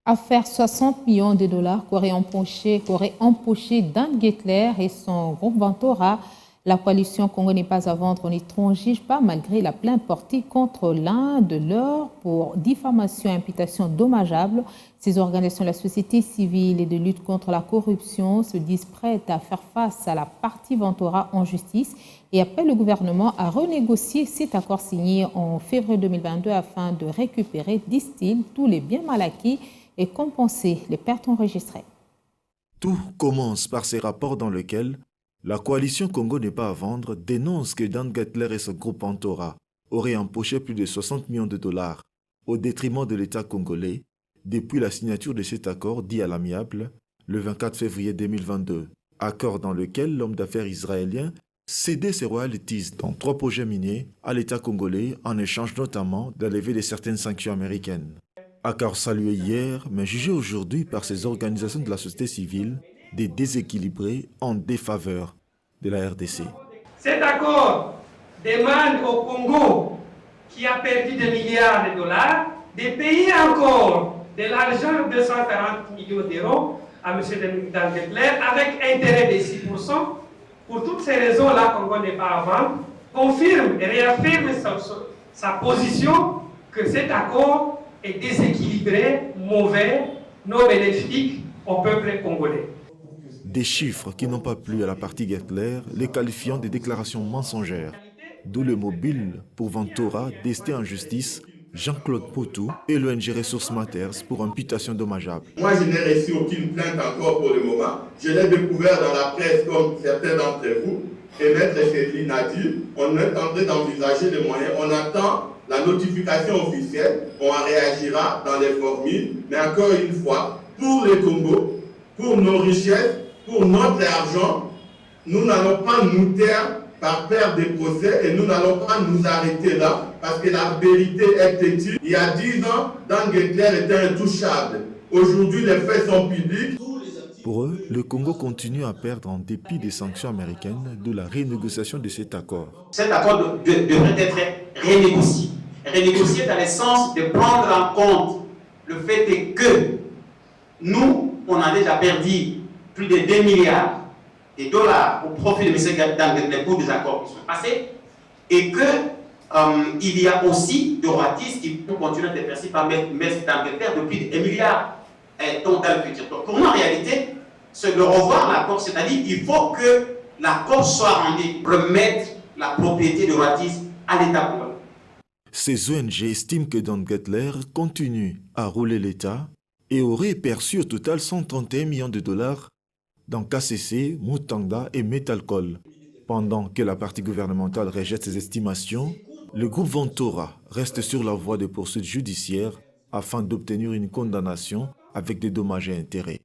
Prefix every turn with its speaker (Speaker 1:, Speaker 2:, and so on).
Speaker 1: Affaire 60 millions de dollars qu'aurait empoché Dan Gettler et son groupe Ventura. La coalition Congo n'est pas à vendre, on n'y transige pas malgré la plainte portée contre l'un de leurs pour diffamation et imputation dommageable. Ces organisations de la société civile et de lutte contre la corruption se disent prêtes à faire face à la partie Ventura en justice et appellent le gouvernement à renégocier cet accord signé en février 2022 afin de récupérer, disent-ils, tous les biens mal acquis et compenser les pertes enregistrées.
Speaker 2: Tout commence par ces rapports dans lesquels la coalition Congo n'est pas à vendre dénonce que Dan Gettler et son groupe Ventura auraient empoché plus de 60 millions de dollars au détriment de l'État congolais depuis la signature de cet accord dit à l'amiable le 24 février 2022. Accord dans lequel l'homme d'affaires israélien cédait ses royalties dans 3 projets miniers à l'État congolais en échange notamment de la levée de certaines sanctions américaines. Accord salué hier, mais jugé aujourd'hui par ces organisations de la société civile des déséquilibrés en défaveur de la RDC.
Speaker 3: Cet accord demande au Congo, qui a perdu des milliards de dollars, de payer encore de l'argent, 240 millions d'euros, à M. Dan Gettler, avec intérêt de 6%. Pour toutes ces raisons-là, Congo n'est pas à vendre, confirme et réaffirme sa position que cet accord est déséquilibré, mauvais, non bénéfique au peuple congolais.
Speaker 2: Des chiffres qui n'ont pas plu à la partie Gettler, les qualifiant de déclarations mensongères. D'où le mobile pour Ventura d'ester en justice Jean-Claude Poutou et l'ONG Ressources Matters pour imputation dommageable.
Speaker 4: Moi, je n'ai reçu aucune plainte encore pour le moment. Je l'ai découvert dans la presse comme certains d'entre vous. Et Maître Céline a dit, on est en train d'envisager les moyens. On attend la notification officielle, on réagira dans les formules. Mais encore une fois, pour le Congo, pour nos richesses, pour notre argent, nous n'allons pas nous taire par peur des procès et nous n'allons pas nous arrêter là parce que la vérité est têtue. Il y a 10 ans, Dan Gettler était intouchable. Aujourd'hui, les faits sont publics.
Speaker 2: Pour eux, le Congo continue à perdre en dépit des sanctions américaines, de la renégociation de cet accord.
Speaker 5: Cet accord devrait être renégocié. Renégocié dans le sens de prendre en compte le fait que nous, on a déjà perdu plus de 2 milliards de dollars au profit de M. Dan Gettler pour des accords qui sont passés et que il y a aussi des royalties qui vont continuer à être perçues par M. Dan Gettler depuis 2 milliards dans le futur. Donc pour nous, en réalité, c'est de revoir l'accord, c'est-à-dire qu'il faut que l'accord soit rendu, remettre la propriété de royalties à l'État congolais.
Speaker 2: Ces ONG estiment que Dan Gettler continue à rouler l'État et aurait perçu au total 131 millions de dollars dans KCC, Mutanda et Metalcol. Pendant que la partie gouvernementale rejette ces estimations, le groupe Ventura reste sur la voie de poursuites judiciaires afin d'obtenir une condamnation avec des dommages et intérêts.